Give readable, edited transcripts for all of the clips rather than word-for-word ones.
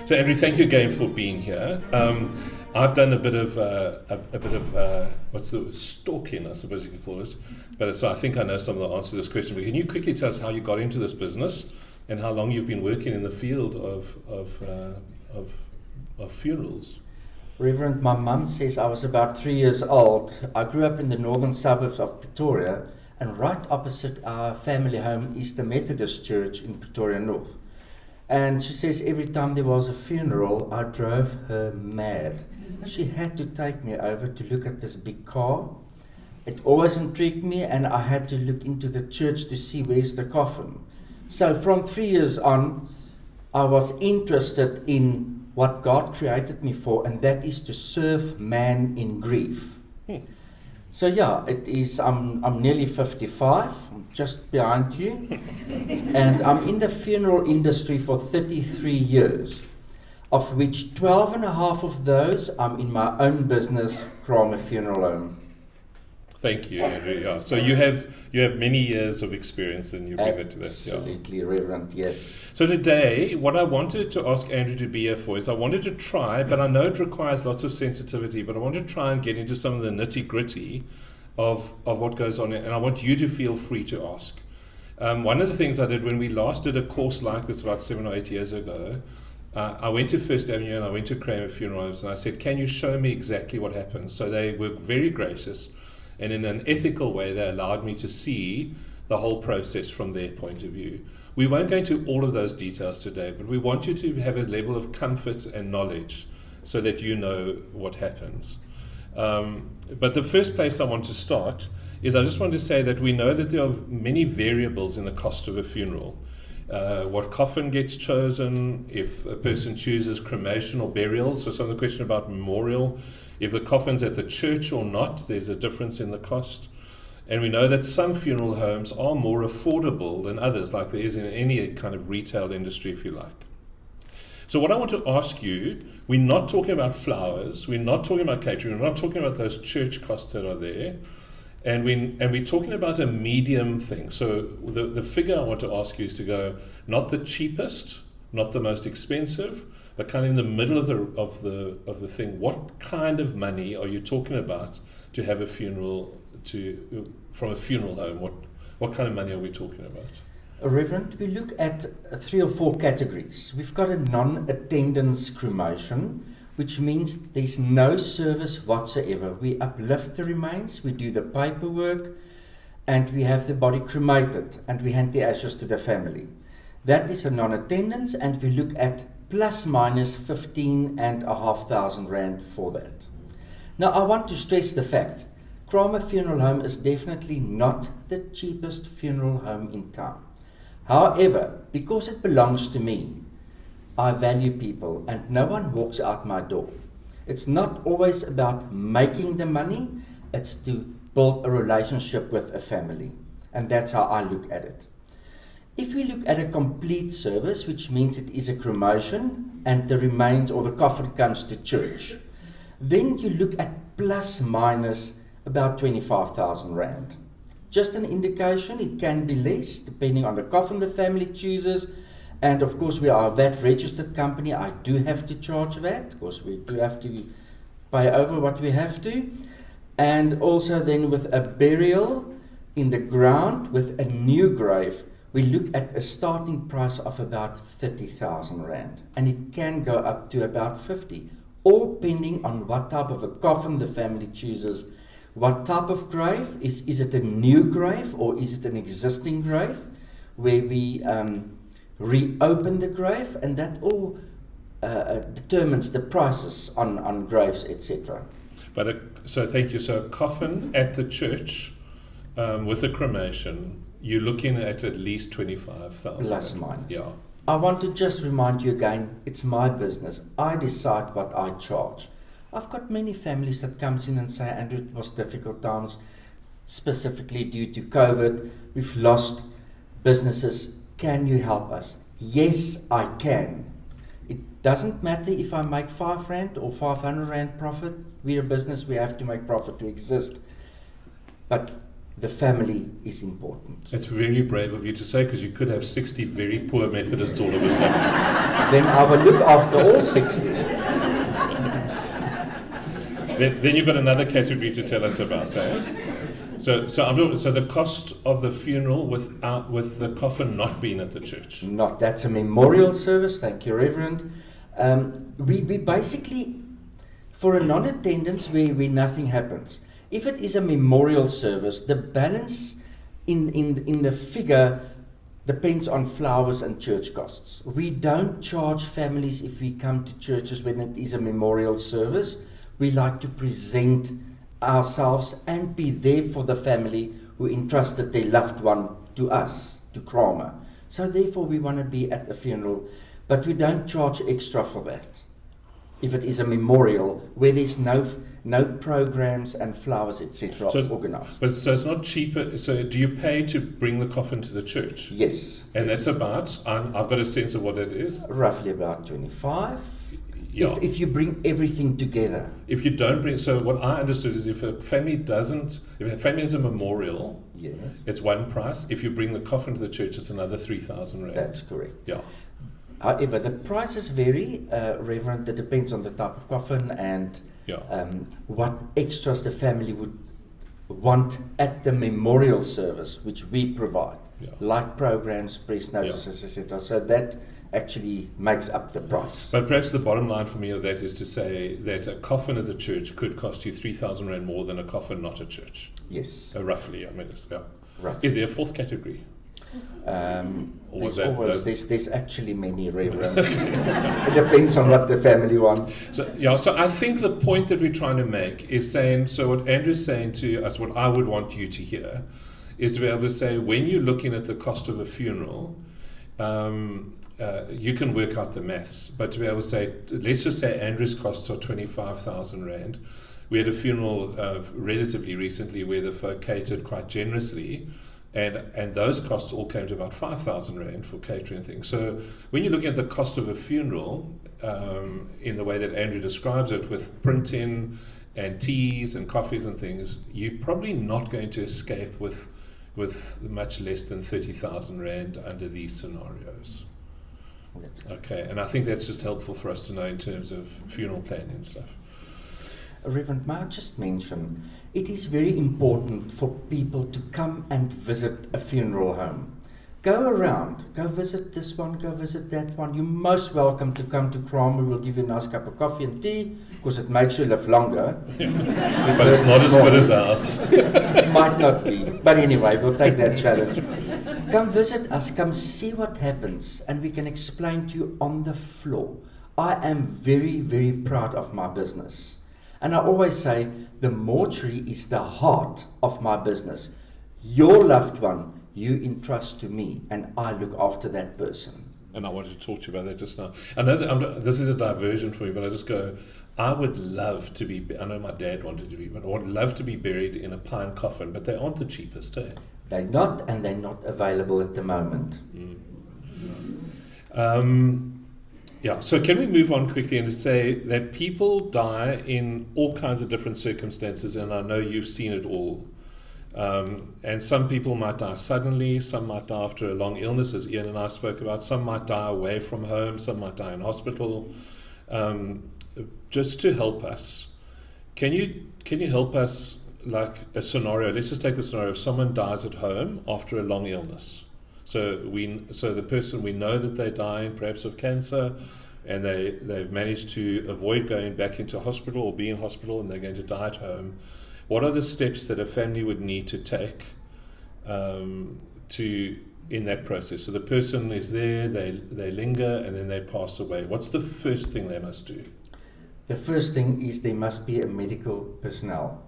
So Andrew, thank you again for being here. I've done a bit of what's the stalking, I suppose you could call it. But so I think I know some of the answers to this question. But can you quickly tell us how you got into this business and how long you've been working in the field of funerals? Reverend, my mum says I was about 3 years old. I grew up in the northern suburbs of Pretoria, and right opposite our family home is the Methodist Church in Pretoria North. And she says every time there was a funeral, I drove her mad. She had to take me over to look at this big car. It always intrigued me, and I had to look into the church to see where's the coffin. So from 3 years on, I was interested in what God created me for, and that is to serve man in grief. So yeah, it is. I'm nearly 55. I'm just behind you, and I'm in the funeral industry for 33 years, of which 12 and a half of those I'm in my own business, Kramer Funeral Home. Thank you, Andrew. Yeah. So you have many years of experience, and you bring it to that. Absolutely, Reverend. Yes. So today, what I wanted to ask Andrew to be here for is I wanted to try, but I know it requires lots of sensitivity, but I want to try and get into some of the nitty-gritty of what goes on, and I want you to feel free to ask. One of the things I did when we last did a course like this about 7 or 8 years ago, I went to First Avenue and I went to Kramer Funeral Homes, and I said, can you show me exactly what happens? So they were very gracious. And in an ethical way, they allowed me to see the whole process from their point of view. We won't go into all of those details today, but we want you to have a level of comfort and knowledge so that you know what happens. But the first place I want to start is I just want to say that we know that there are many variables in the cost of a funeral. What coffin gets chosen, if a person chooses cremation or burial, so some of the question about memorial, if the coffin's at the church or not, there's a difference in the cost. And we know that some funeral homes are more affordable than others, like there is in any kind of retail industry, if you like. So what I want to ask you, we're not talking about flowers, we're not talking about catering, we're not talking about those church costs that are there, and we're talking about a medium thing. So the figure I want to ask you is to go not the cheapest, not the most expensive, but kind of in the middle of the thing. What kind of money are you talking about to have a funeral from a funeral home? What kind of money are we talking about? Reverend, we look at 3 or 4 categories. We've got a non-attendance cremation, which means there's no service whatsoever. We uplift the remains, we do the paperwork, and we have the body cremated, and we hand the ashes to the family. That is a non-attendance, and we look at plus minus 15,500 rand for that. Now, I want to stress the fact, Kramer Funeral Home is definitely not the cheapest funeral home in town. However, because it belongs to me, I value people, and no one walks out my door. It's not always about making the money, it's to build a relationship with a family. And that's how I look at it. If we look at a complete service, which means it is a cremation and the remains or the coffin comes to church, then you look at plus minus about 25,000 rand. Just an indication, it can be less depending on the coffin the family chooses. And of course, we are a VAT registered company. I do have to charge VAT because we do have to pay over what we have to. And also then with a burial in the ground with a new grave, we look at a starting price of about 30,000 rand, and it can go up to about 50, all depending on what type of a coffin the family chooses, what type of grave, is it a new grave or is it an existing grave, where we reopen the grave, and that all determines the prices on graves, etc. So thank you. So a coffin at the church with a cremation, you're looking at least 25,000. Plus minus. Yeah. I want to just remind you again, it's my business. I decide what I charge. I've got many families that comes in and say, Andrew, it was difficult times, specifically due to COVID. We've lost businesses. Can you help us? Yes, I can. It doesn't matter if I make 5 rand or 500 rand profit. We're a business, we have to make profit to exist. But the family is important. It's very brave of you to say, because you could have 60 very poor Methodists all of a sudden. then I will look after all 60. Then you've got another category to tell us about, eh? So the cost of the funeral with the coffin not being at the church. That's a memorial service. Thank you, Reverend. We basically, for a non-attendance where nothing happens, if it is a memorial service, the balance in the figure depends on flowers and church costs. We don't charge families if we come to churches when it is a memorial service. We like to present ourselves and be there for the family who entrusted their loved one to us, to Kramer. So therefore we want to be at the funeral, but we don't charge extra for that. If it is a memorial where there's no programs and flowers, etc. organized. But so it's not cheaper. So do you pay to bring the coffin to the church? Yes. And that's about, I've got a sense of what it is. Roughly about 25. Yeah. If you bring everything together. If you don't bring, so what I understood is if a family has a memorial, Yes. it's one price. If you bring the coffin to the church, it's another 3,000 rand. That's correct. Yeah. However, the prices vary, Reverend. It depends on the type of coffin and what extras the family would want at the memorial service, which we provide, like programs, press notices, etc. So that actually makes up the price. But perhaps the bottom line for me of that is to say that a coffin at the church could cost you 3,000 rand more than a coffin not at church. Yes. Roughly, I mean, yeah. Roughly. Is there a fourth category? There's actually many, Reverend. It depends on what the family wants. So I think the point that we're trying to make is saying, so what Andrew's saying to us, what I would want you to hear, is to be able to say, when you're looking at the cost of a funeral, you can work out the maths, but to be able to say, let's just say Andrew's costs are 25,000 rand. We had a funeral relatively recently where the folk catered quite generously, and those costs all came to about 5,000 rand for catering and things. So when you're looking at the cost of a funeral, in the way that Andrew describes it, with printing and teas and coffees and things, you're probably not going to escape with much less than 30,000 rand under these scenarios. Okay, and I think that's just helpful for us to know in terms of funeral planning and stuff. Reverend, may I just mention, it is very important for people to come and visit a funeral home. Go around, go visit this one, go visit that one. You're most welcome to come to Kramer. We'll give you a nice cup of coffee and tea, because it makes you live longer. But it's not as good as ours. It might not be. But anyway, we'll take that challenge. Come visit us, come see what happens, and we can explain to you on the floor. I am very, very proud of my business. And I always say, the mortuary is the heart of my business. Your loved one, you entrust to me, and I look after that person. And I wanted to talk to you about that just now. I know that this is a diversion for me, but I just go, I would love to be, I know my dad wanted to be, but I would love to be buried in a pine coffin, but they aren't the cheapest, eh? They're not, and they're not available at the moment. So can we move on quickly and say that people die in all kinds of different circumstances, and I know you've seen it all. And some people might die suddenly, some might die after a long illness, as Ian and I spoke about, some might die away from home, some might die in hospital. Just to help us, can you help us, like a scenario? Let's just take the scenario of someone dies at home after a long illness. So the person, we know that they're dying perhaps of cancer, and they've managed to avoid going back into hospital or be in hospital, and they're going to die at home. What are the steps that a family would need to take in that process? So the person is there, they linger, and then they pass away. What's the first thing they must do? The first thing is there must be a medical personnel.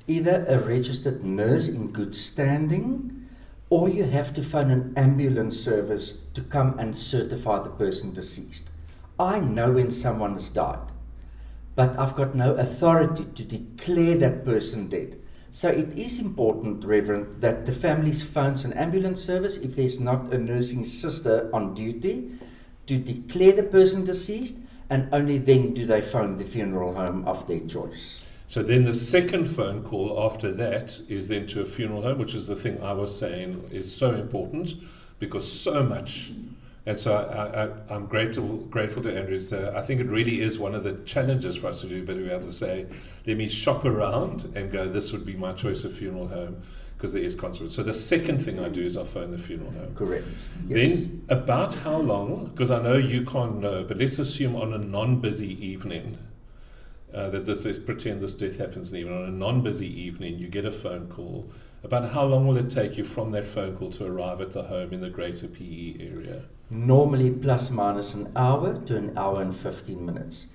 Either a registered nurse in good standing, or you have to phone an ambulance service to come and certify the person deceased. I know when someone has died, but I've got no authority to declare that person dead. So it is important, Reverend, that the family phones an ambulance service if there's not a nursing sister on duty to declare the person deceased, and only then do they phone the funeral home of their choice. So then the second phone call after that is then to a funeral home, which is the thing I was saying is so important, because so much And so I'm grateful to Andrew. So I think it really is one of the challenges for us to do, but we have to say, let me shop around and go, this would be my choice of funeral home, because there is consequence. So the second thing I do is I phone the funeral home. Correct. Then about how long, because I know you can't know, but let's assume on a non-busy evening, let's pretend this death happens in the evening. On a non-busy evening, you get a phone call. About how long will it take you from that phone call to arrive at the home in the greater PE area? Normally plus minus an hour to an hour and 15 minutes.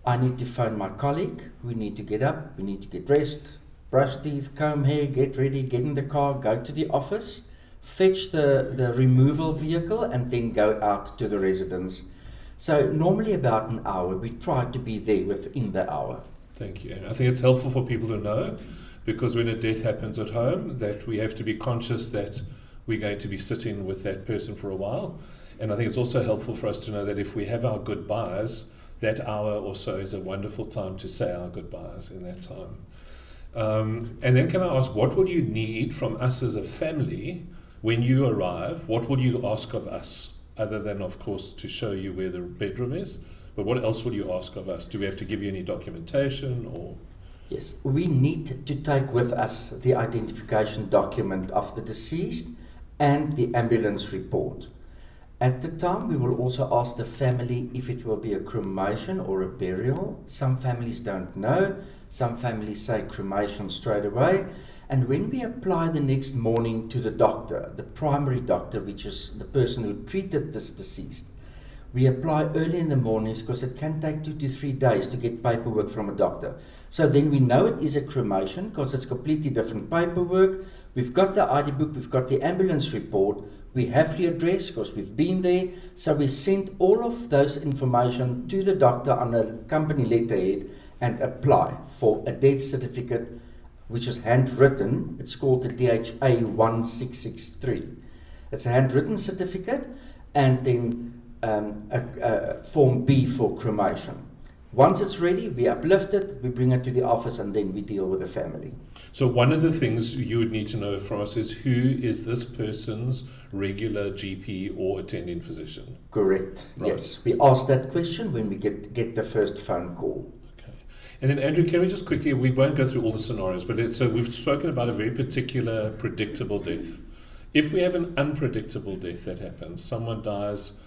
I need to phone my colleague. We need to get up. We need to get dressed, brush teeth, comb hair, get ready, get in the car, go to the office, fetch the removal vehicle, and then go out to the residence. So normally about an hour. We try to be there within the hour. Thank you. And I think it's helpful for people to know, because when a death happens at home, that we have to be conscious that we're going to be sitting with that person for a while. And I think it's also helpful for us to know that if we have our goodbyes, that hour or so is a wonderful time to say our goodbyes in that time. And then can I ask, what will you need from us as a family when you arrive? What will you ask of us, other than, of course, to show you where the bedroom is? But what else will you ask of us? Do we have to give you any documentation or? Yes, we need to take with us the identification document of the deceased and the ambulance report. At the time, we will also ask the family if it will be a cremation or a burial. Some families don't know. Some families say cremation straight away. And when we apply the next morning to the doctor, the primary doctor, which is the person who treated this deceased, we apply early in the mornings because it can take 2 to 3 days to get paperwork from a doctor. So then we know it is a cremation because it's completely different paperwork. We've got the ID book, we've got the ambulance report, we have the address because we've been there. So we send all of those information to the doctor on a company letterhead and apply for a death certificate, which is handwritten. It's called the DHA 1663. It's a handwritten certificate, and then Form B for cremation. Once it's ready, we uplift it, we bring it to the office, and then we deal with the family. So one of the things you would need to know from us is, who is this person's regular GP or attending physician? Correct. Right. Yes. We ask that question when we get the first phone call. Okay. And then Andrew, can we just quickly, we won't go through all the scenarios, but so we've spoken about a very particular predictable death. If we have an unpredictable death that happens, someone dies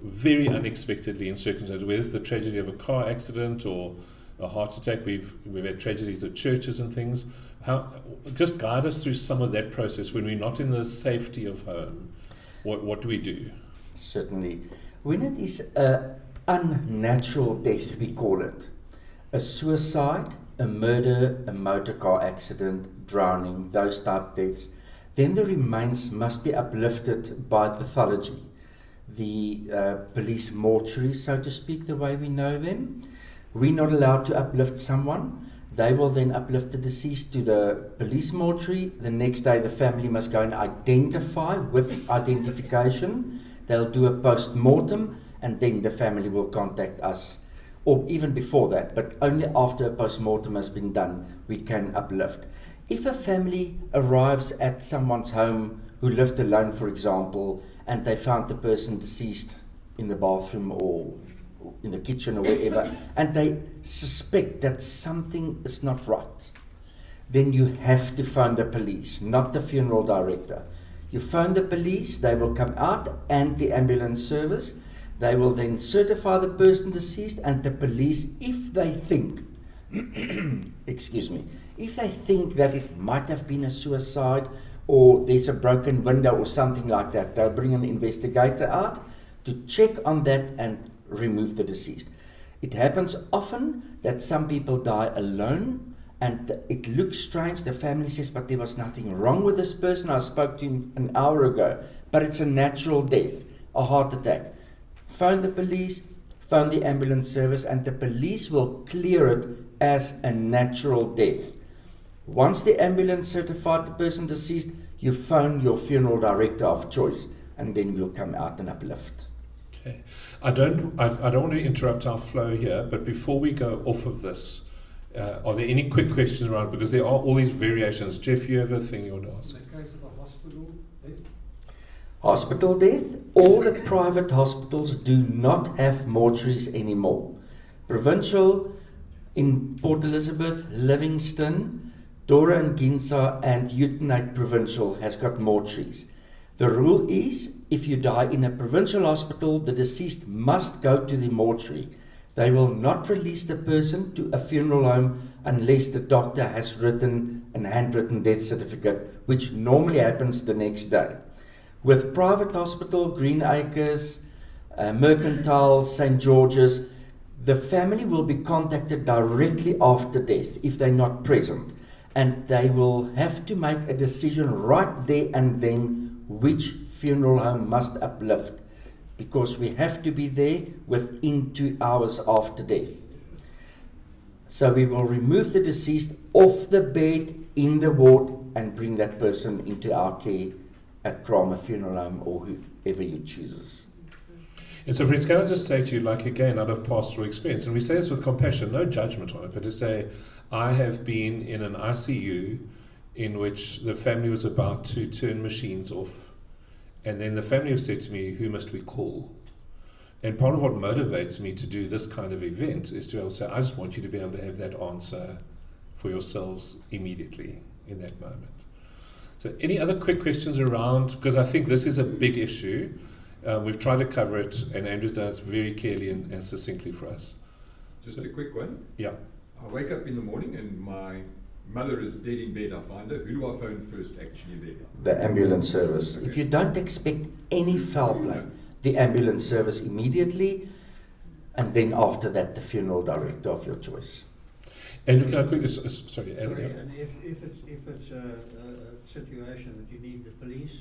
very unexpectedly in circumstances, whether it's the tragedy of a car accident or a heart attack. We've had tragedies at churches and things. Just guide us through some of that process when we're not in the safety of home. What do we do? Certainly. When it is an unnatural death, we call it a suicide, a murder, a motor car accident, drowning, those type deaths, then the remains must be uplifted by pathology. The police mortuary, so to speak, the way we know them. We're not allowed to uplift someone. They will then uplift the deceased to the police mortuary. The next day, the family must go and identify with identification. They'll do a post-mortem, and then the family will contact us, or even before that, but only after a post-mortem has been done, we can uplift. If a family arrives at someone's home who lived alone, for example, and they found the person deceased in the bathroom or in the kitchen or wherever, and they suspect that something is not right, then you have to phone the police, not the funeral director. You phone the police, they will come out, and the ambulance service. They will then certify the person deceased, and the police, if they think, excuse me, if they think that it might have been a suicide, or there's a broken window or something like that, they'll bring an investigator out to check on that and remove the deceased. It happens often that some people die alone, and it looks strange. The family says, but there was nothing wrong with this person. I spoke to him an hour ago, but it's a natural death, a heart attack. Phone the police, phone the ambulance service, and the police will clear it as a natural death. Once the ambulance certified the person deceased, you phone your funeral director of choice, and then we'll come out and uplift. Okay. I don't want to interrupt our flow here, but before we go off of this, are there any quick questions around? Because there are all these variations. Jeff, you have a thing you want to ask? In the case of a hospital death? Hospital death. All the private hospitals do not have mortuaries anymore. Provincial in Port Elizabeth, Livingston, Dora and Ginza and Utenate Provincial has got mortuaries. The rule is, if you die in a provincial hospital, the deceased must go to the mortuary. They will not release the person to a funeral home unless the doctor has written a handwritten death certificate, which normally happens the next day. With private hospital, Green Acres, Mercantile, St. George's, the family will be contacted directly after death if they're not present. And they will have to make a decision right there and then which funeral home must uplift, because we have to be there within 2 hours after death. So we will remove the deceased off the bed in the ward and bring that person into our care at Kramer Funeral Home or whoever you chooses. And so, friends, can I just say to you, like again, out of pastoral experience, and we say this with compassion, no judgment on it, but to say, I have been in an ICU in which the family was about to turn machines off, and then the family have said to me, who must we call? And part of what motivates me to do this kind of event is to be able to say, I just want you to be able to have that answer for yourselves immediately in that moment. So any other quick questions around, because I think this is a big issue. We've tried to cover it, and Andrew's done it very clearly and succinctly for us. Just a quick one. Yeah. I wake up in the morning and my mother is dead in bed. I find her. Who do I phone first actually there? The ambulance service. Okay. If you don't expect any foul play, the ambulance service immediately, and then after that, the funeral director of your choice. Andrew, can I quickly, sorry, Andrew. Sorry, and if it's a situation that you need the police,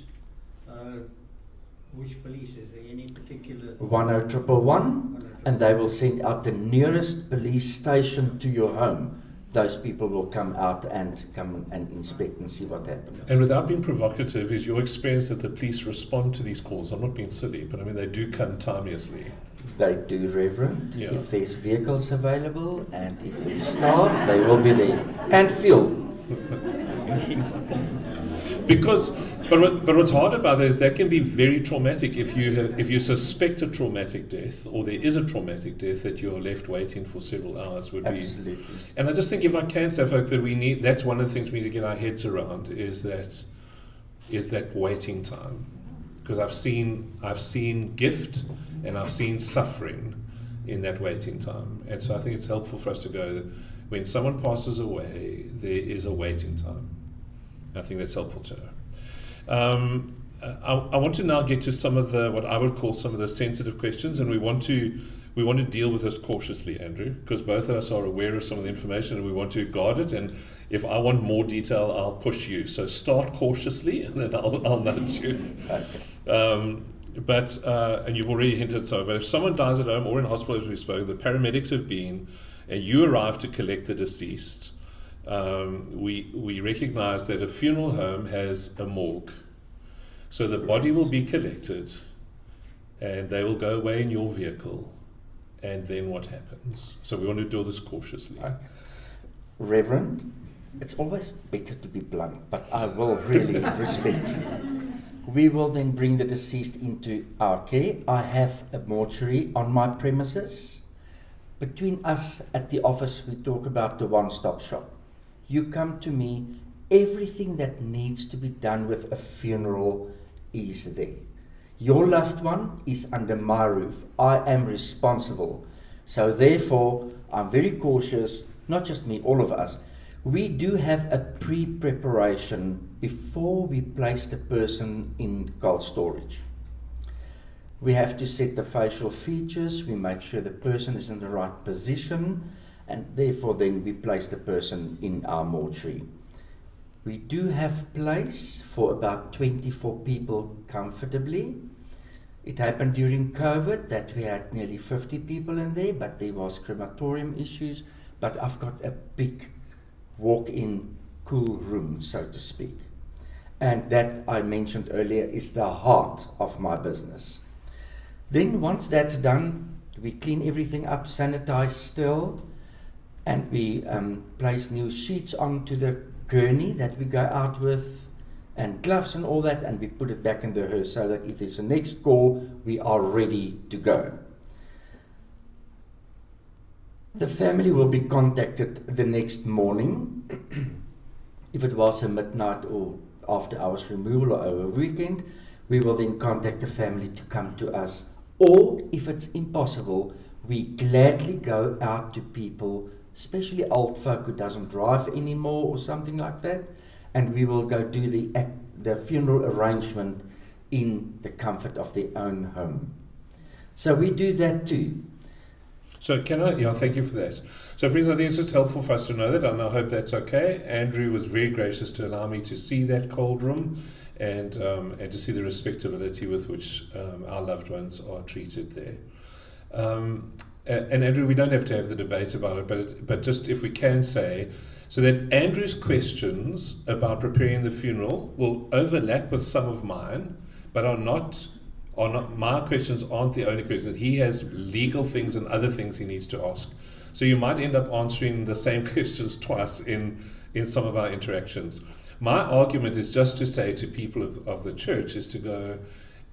which police? Is there any particular? 10111, and they will send out the nearest police station to your home. Those people will come out and come and inspect and see what happens. And without being provocative, is your experience that the police respond to these calls? I'm not being silly, but I mean, they do come timelessly. They do, Reverend. Yeah. If there's vehicles available and if there's staff, they will be there. And fuel. Because, but what's hard about that is that can be very traumatic if you suspect a traumatic death or there is a traumatic death that you are left waiting for several hours would be. Absolutely. And I just think if I can say, folk, that we need, that's one of the things we need to get our heads around is that waiting time, because I've seen gift and I've seen suffering in that waiting time, and so I think it's helpful for us to go that when someone passes away, there is a waiting time. I think that's helpful to know. I want to now get to some of the what I would call some of the sensitive questions, and we want to deal with this cautiously, Andrew, because both of us are aware of some of the information and we want to guard it. And if I want more detail, I'll push you. So start cautiously, and then I'll nudge you. And you've already hinted so. But if someone dies at home or in hospital, as we spoke, the paramedics have been, and you arrive to collect the deceased. We recognize that a funeral home has a morgue. So the body will be collected and they will go away in your vehicle. And then what happens? So we want to do this cautiously. Reverend, it's always better to be blunt, but I will really respect you. We will then bring the deceased into our care. I have a mortuary on my premises. Between us at the office, we talk about the one-stop shop. You come to me, everything that needs to be done with a funeral is there. Your loved one is under my roof. I am responsible. So therefore, I'm very cautious, not just me, all of us. We do have a pre-preparation before we place the person in cold storage. We have to set the facial features, we make sure the person is in the right position, and therefore then we place the person in our mortuary. We do have place for about 24 people comfortably. It happened during COVID that we had nearly 50 people in there, but there was crematorium issues. But I've got a big walk-in cool room, so to speak. And that I mentioned earlier is the heart of my business. Then once that's done, we clean everything up, sanitize still, and we place new sheets onto the gurney that we go out with and gloves and all that, and we put it back in the hearse so that if there's a next call, we are ready to go. The family will be contacted the next morning. If it was a midnight or after hours removal or over weekend, we will then contact the family to come to us. Or if it's impossible, we gladly go out to people, especially old folk who doesn't drive anymore or something like that, and we will go do the funeral arrangement in the comfort of their own home. So we do that too. So thank you for that. So friends, I think it's just helpful for us to know that, and I hope that's okay. Andrew was very gracious to allow me to see that cold room and to see the respectability with which our loved ones are treated there. And Andrew, we don't have to have the debate about it, but just if we can say, so that Andrew's questions about preparing the funeral will overlap with some of mine, but are not my questions aren't the only questions. That he has legal things and other things he needs to ask. So you might end up answering the same questions twice in some of our interactions. My argument is just to say to people of the church is to go,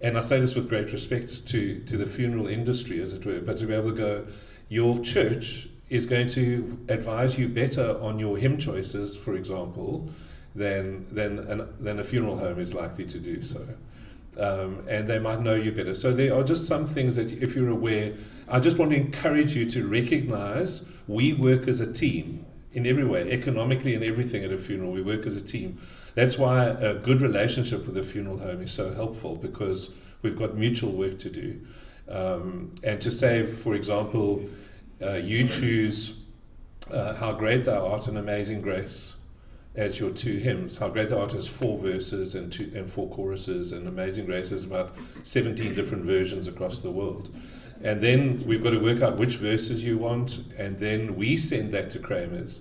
and I say this with great respect to the funeral industry, as it were, but to be able to go, your church is going to advise you better on your hymn choices, for example, than a funeral home is likely to do so. And they might know you better. So there are just some things that, if you're aware, I just want to encourage you to recognize we work as a team in every way, economically and everything at a funeral. We work as a team. That's why a good relationship with a funeral home is so helpful, because we've got mutual work to do. And to say, for example, you choose How Great Thou Art and Amazing Grace as your two hymns. How Great Thou Art has 4 verses and 4 choruses, and Amazing Grace has about 17 different versions across the world. And then we've got to work out which verses you want, and then we send that to Kramer's.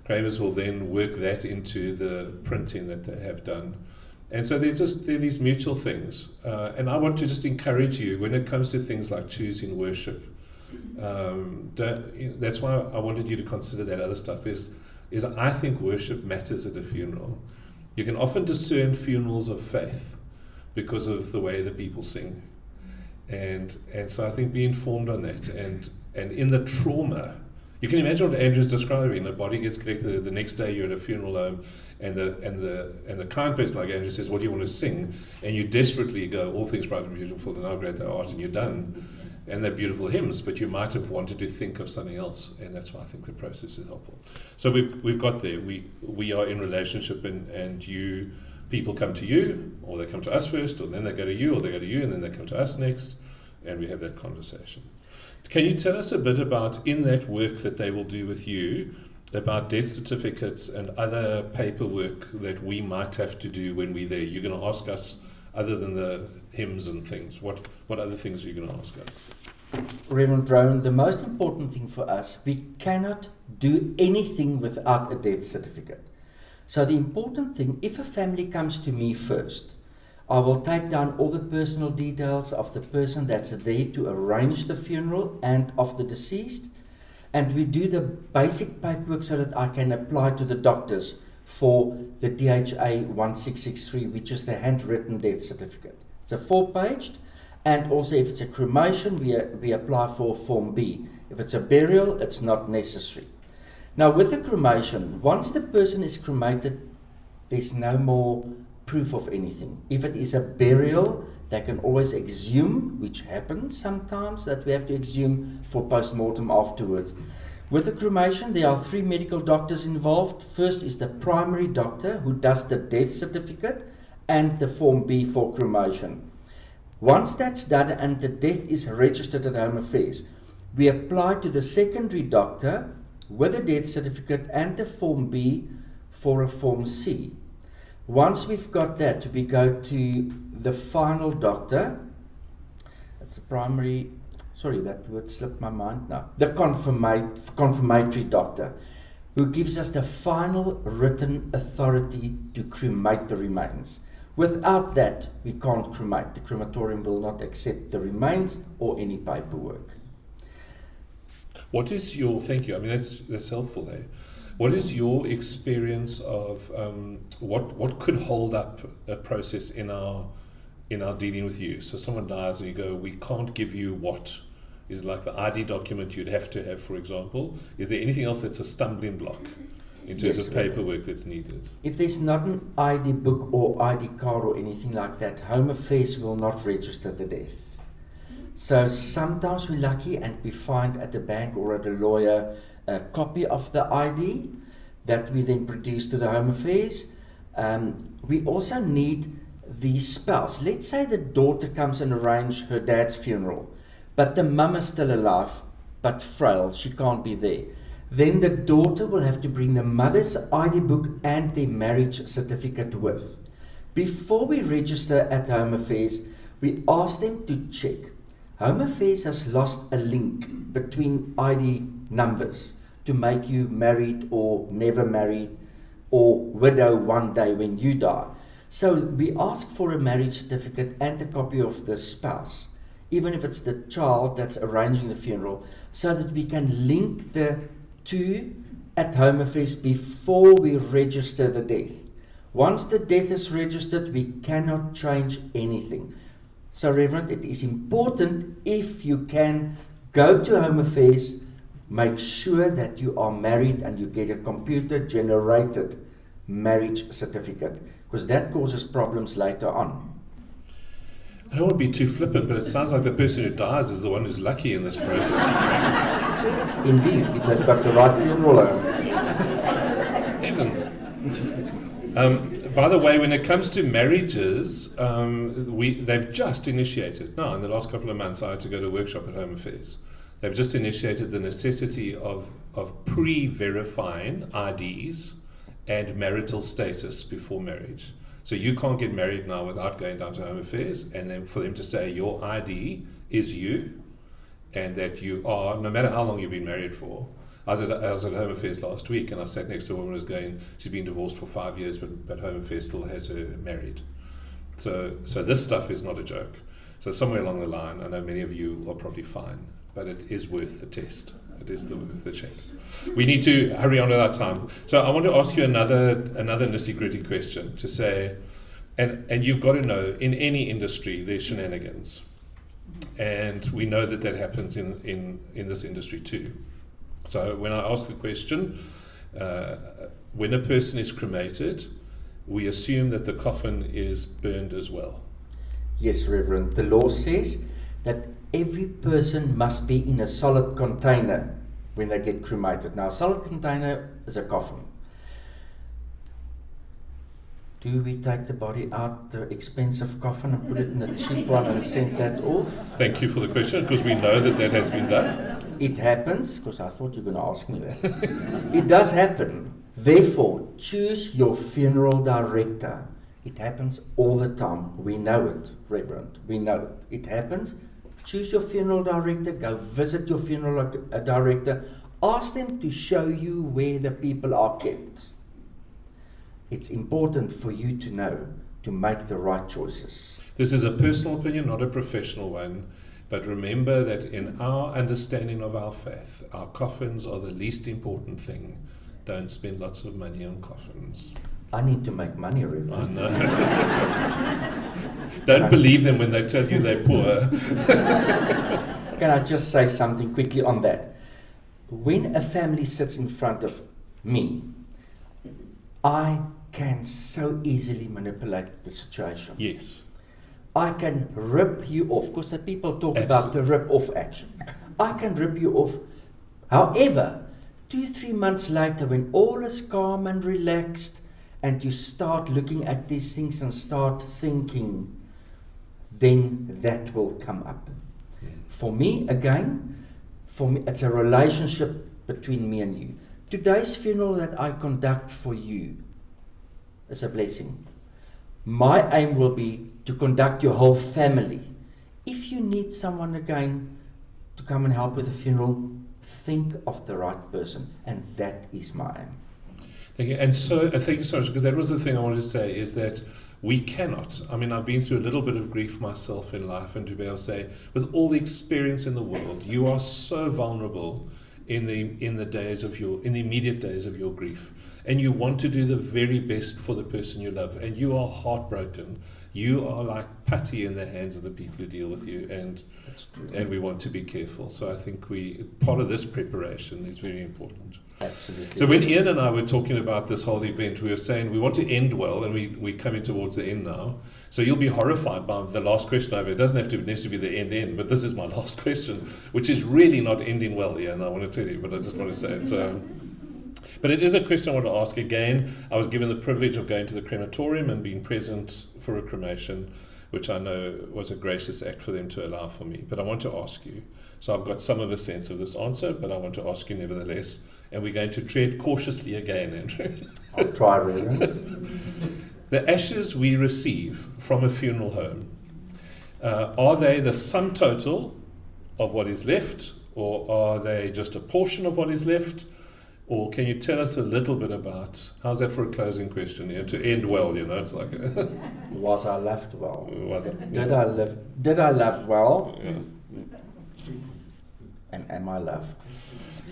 Kramer's will then work that into the printing that they have done. And so they're these mutual things. And I want to just encourage you when it comes to things like choosing worship. That's why I wanted you to consider that other stuff is I think worship matters at a funeral. You can often discern funerals of faith because of the way that people sing. And so I think be informed on that. And in the trauma, you can imagine what Andrew's describing. A body gets collected, the next day you're at a funeral home, and the kind person like Andrew says, what do you want to sing? And you desperately go, all things bright and beautiful, and how great thou art, and you're done. And they're beautiful hymns, but you might have wanted to think of something else, and that's why I think the process is helpful. So we've got there. We are in relationship, and people come to you, or they come to us first, or then they go to you, or they go to you, and then they come to us next, and we have that conversation. Can you tell us a bit about, in that work that they will do with you, about death certificates and other paperwork that we might have to do when we're there? You're going to ask us, other than the hymns and things, what other things are you going to ask us? Reverend Rowan, the most important thing for us, we cannot do anything without a death certificate. So the important thing, if a family comes to me first, I will take down all the personal details of the person that's there to arrange the funeral and of the deceased, and we do the basic paperwork so that I can apply to the doctors for the DHA 1663, which is the handwritten death certificate. It's a 4-paged, and also if it's a cremation, we apply for Form B. If it's a burial, it's not necessary. Now with the cremation, once the person is cremated, there's no more proof of anything. If it is a burial, they can always exhume, which happens sometimes, that we have to exhume for post-mortem afterwards. With the cremation, there are 3 medical doctors involved. First is the primary doctor who does the death certificate and the Form B for cremation. Once that's done and the death is registered at Home Affairs, we apply to the secondary doctor with a death certificate and the Form B for a Form C. Once we've got that, we go to the final doctor. That's the primary, sorry, that word slipped my mind now. The confirmatory doctor, who gives us the final written authority to cremate the remains. Without that, we can't cremate. The crematorium will not accept the remains or any paperwork. What is your, thank you, I mean that's helpful there. What is your experience of what could hold up a process in our dealing with you? So someone dies and you go, we can't give you what is like the ID document you'd have to have, for example. Is there anything else that's a stumbling block in terms of paperwork that's needed? If there's not an ID book or ID card or anything like that, Home Affairs will not register the death. So sometimes we're lucky and we find at the bank or at a lawyer a copy of the ID that we then produce to the Home Affairs. We also need the spouse. Let's say the daughter comes and arranges her dad's funeral, but the mum is still alive but frail, she can't be there. Then the daughter will have to bring the mother's ID book and their marriage certificate with. Before we register at Home Affairs, we ask them to check. Home Affairs has lost a link between ID numbers to make you married or never married or widow one day when you die. So we ask for a marriage certificate and a copy of the spouse, even if it's the child that's arranging the funeral, so that we can link the two at Home Affairs before we register the death. Once the death is registered, we cannot change anything. So, Reverend, it is important, if you can, go to Home Affairs, make sure that you are married and you get a computer-generated marriage certificate, because that causes problems later on. I don't want to be too flippant, but it sounds like the person who dies is the one who's lucky in this process. Indeed, if they've got the right funeral home. Heavens. By the way, when it comes to marriages, they've just initiated, now in the last couple of months I had to go to a workshop at Home Affairs. They've just initiated the necessity of pre-verifying IDs and marital status before marriage. So you can't get married now without going down to Home Affairs, and then for them to say your ID is you, and that you are, no matter how long you've been married for. I was at Home Affairs last week, and I sat next to a woman who was going, she's been divorced for 5 years, but Home Affairs still has her married. So this stuff is not a joke. So somewhere along the line, I know many of you are probably fine, but it is worth the test. It is worth the check. We need to hurry on with our time. So I want to ask you another nitty-gritty question to say, and you've got to know, in any industry, there's shenanigans. And we know that happens in this industry too. So when I ask the question, when a person is cremated, we assume that the coffin is burned as well. Yes, Reverend. The law says that every person must be in a solid container when they get cremated. Now, a solid container is a coffin. Do we take the body out the expensive coffin and put it in a cheap one and send that off? Thank you for the question, because we know that has been done. It happens, because I thought you were going to ask me that. It does happen. Therefore, choose your funeral director. It happens all the time. We know it, Reverend. We know it. It happens. Choose your funeral director. Go visit your funeral director. Ask them to show you where the people are kept. It's important for you to know, to make the right choices. This is a personal opinion, not a professional one. But remember that in our understanding of our faith, our coffins are the least important thing. Don't spend lots of money on coffins. I need to make money, Reverend. I know. Don't believe them when they tell you they're poor. Can I just say something quickly on that? When a family sits in front of me, I can so easily manipulate the situation. Yes. I can rip you off, because the people talk about the rip-off action. I can rip you off. However, 2-3 months later, when all is calm and relaxed, and you start looking at these things and start thinking, then that will come up. For me, it's a relationship between me and you. Today's funeral that I conduct for you is a blessing. My aim will be to conduct your whole family. If you need someone again to come and help with the funeral, think of the right person, and that is my aim. Thank you. And so, thank you so much, because that was the thing I wanted to say, is that we cannot, I've been through a little bit of grief myself in life, and to be able to say, with all the experience in the world, you are so vulnerable, in the immediate days of your grief, and you want to do the very best for the person you love, and you are heartbroken. You are like putty in the hands of the people who deal with you, and That's true. and we want to be careful. So I think part of this preparation is very important. Absolutely. So when Ian and I were talking about this whole event, we were saying we want to end well, and we're coming towards the end now. So you'll be horrified by the last question over. It doesn't have to necessarily be the end, but this is my last question, which is really not ending well, Ian, I want to tell you, but I just want to say it. So, but it is a question I want to ask again. I was given the privilege of going to the crematorium and being present for a cremation, which I know was a gracious act for them to allow for me. But I want to ask you. So I've got some of a sense of this answer, but I want to ask you nevertheless. And we're going to tread cautiously again, Andrew. I'll try, Rowan. The ashes we receive from a funeral home, are they the sum total of what is left, or are they just a portion of what is left? Or can you tell us a little bit about, how's that for a closing question here, to end well, it's like... Was I loved well? Was it? Did I love well? Yes. And am I loved?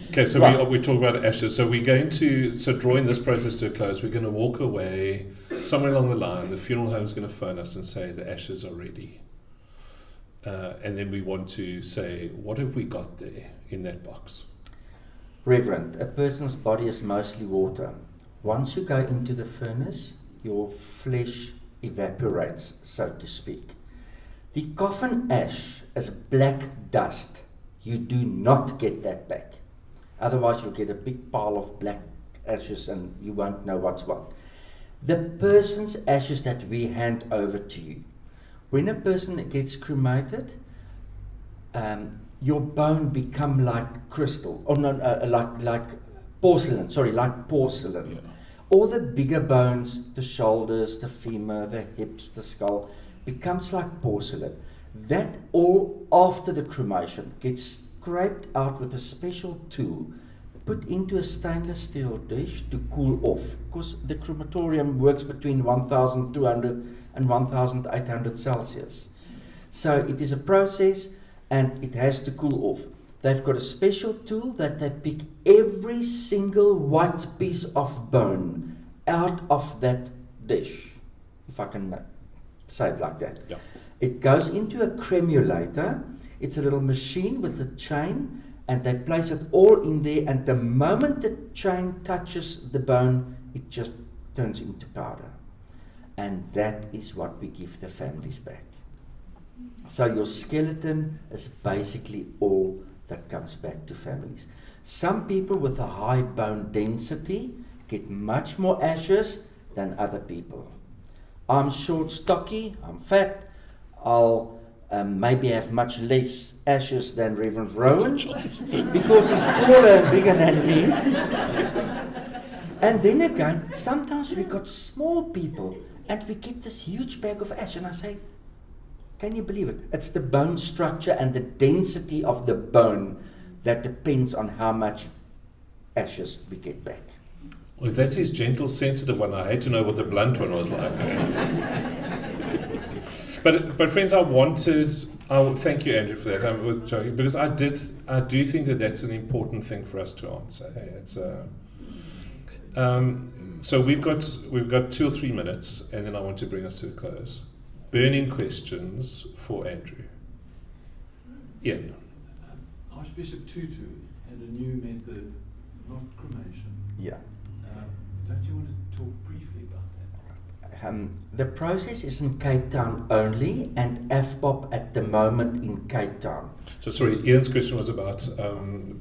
Okay, so Right. we talk about ashes. So we're going to, drawing this process to a close, we're going to walk away somewhere along the line. The funeral home's going to phone us and say the ashes are ready. And then we want to say, what have we got there in that box? Reverend, a person's body is mostly water. Once you go into the furnace, your flesh evaporates, so to speak. The coffin ash is black dust. You do not get that back. Otherwise, you'll get a big pile of black ashes and you won't know what's what. The person's ashes that we hand over to you. When a person gets cremated, your bone become like crystal, or no, like porcelain. Sorry, like porcelain. Yeah. All the bigger bones, the shoulders, the femur, the hips, the skull, becomes like porcelain. That all after the cremation gets scraped out with a special tool, put into a stainless steel dish to cool off, because the crematorium works between 1200 and 1800 Celsius. So it is a process and it has to cool off. They've got a special tool that they pick every single white piece of bone out of that dish, if I can say it like that. Yeah. It goes into a cremulator. It's a little machine with a chain, and they place it all in there, and the moment the chain touches the bone, it just turns into powder. And that is what we give the families back. So your skeleton is basically all that comes back to families. Some people with a high bone density get much more ashes than other people. I'm short, stocky, I'm fat, I'll maybe have much less ashes than Reverend Rowan because he's taller and bigger than me. And then again, sometimes we got small people and we get this huge bag of ash, and I say, can you believe it? It's the bone structure and the density of the bone that depends on how much ashes we get back. Well, if that's his gentle, sensitive one, I hate to know what the blunt one was like. But friends, I thank you, Andrew, for that. I'm with joking, because I do think that that's an important thing for us to answer. Hey, it's so we've got 2 or 3 minutes, and then I want to bring us to a close. Burning questions for Andrew. Ian. Archbishop Tutu had a new method of cremation. Yeah. Don't you want to talk briefly about that? The process is in Cape Town only, and FBOP at the moment in Cape Town. So sorry, Ian's question was about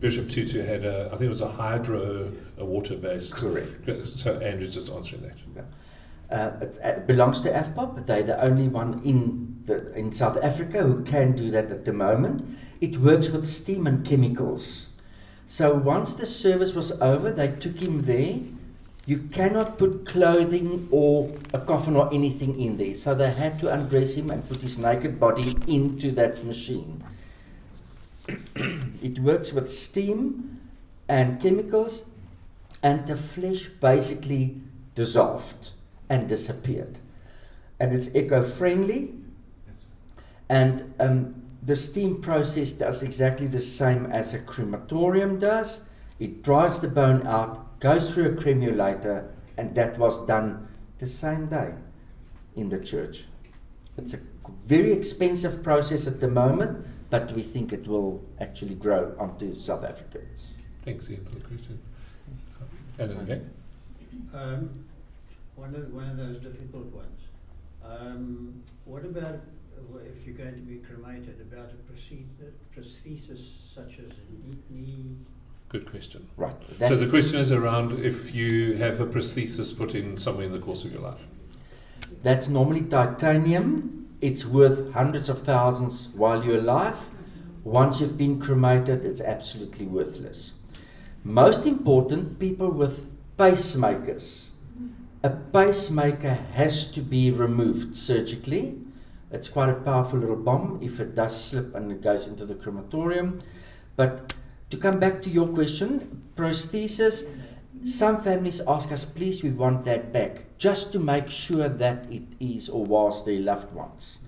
Bishop Tutu had I think it was a water-based. Correct. So Andrew's just answering that. It belongs to FBOP. They're the only one in South Africa who can do that at the moment. It works with steam and chemicals. So once the service was over, they took him there. You cannot put clothing or a coffin or anything in there. So they had to undress him and put his naked body into that machine. It works with steam and chemicals, and the flesh basically dissolved and disappeared. And it's eco-friendly, and the steam process does exactly the same as a crematorium does. It dries the bone out, goes through a cremulator, and that was done the same day in the church. It's a very expensive process at the moment, but we think it will actually grow onto South Africans. Thanks, Ian, for the question. Alan, again? One of those difficult ones. What about if you're going to be cremated, about a prosthesis such as a knee? Good question. Right. So the question is around if you have a prosthesis put in somewhere in the course of your life. That's normally titanium. It's worth hundreds of thousands while you're alive. Once you've been cremated, it's absolutely worthless. Most important, people with pacemakers. A pacemaker has to be removed surgically. It's quite a powerful little bomb if it does slip and it goes into the crematorium. But to come back to your question, prosthesis, some families ask us, please, we want that back, just to make sure that it is or was their loved ones.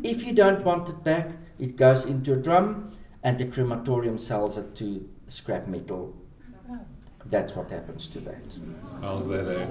If you don't want it back, it goes into a drum and the crematorium sells it to scrap metal. That's what happens to that. How's that, eh?